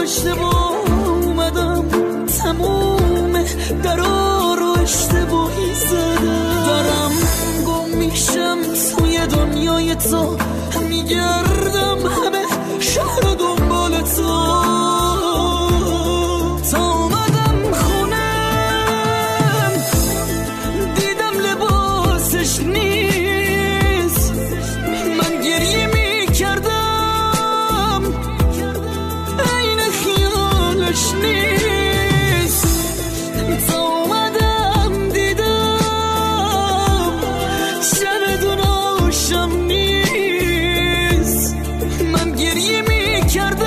اشتباه اومدم، تموم درا رو اشتباهی زدم. دارم گم میشم توی دنیای تو، میگردم همه شهر دنبال تو. تا اومدم خونم دیدم لباسش نیست، من گریه میکردم عین خیالش نیست. تا اومدم دیدم چمدون آشم نیست، من گریه میکردم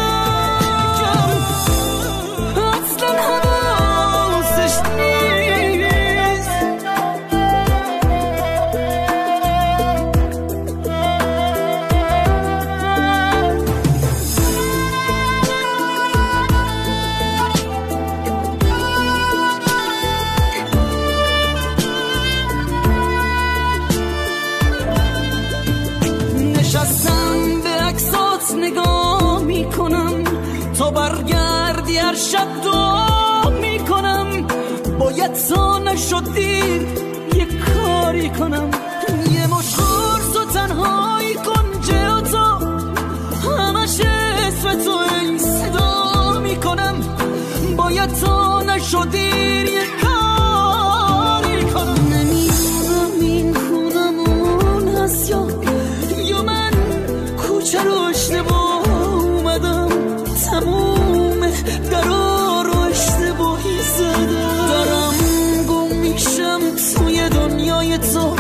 اصلا حواسش نیست. نشستم به عکسات نگاه میکنم، تا برگردی هر شب دعا میکنم. باید تا نشد دیر یه کاری کنم، یه مش خورس و تنهایی کن جا تو، همش اسم تو ای صدا میکنم. باید تا نشد دیر یه کاری کنم. نمیدونم این خونمون هست یا من کوچه رو اشتباه اومدم، تموم درا رو اشتباهی زدم. دارم گم میشم توی دنیای تو،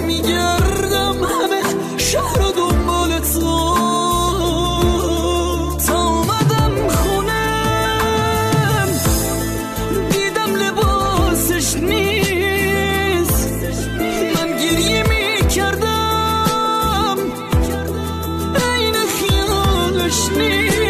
میگردم همه شهر رو دنبال تو. تا اومدم خونم دیدم لباسش نیست، من گریه میکردم عین خیالش نیست.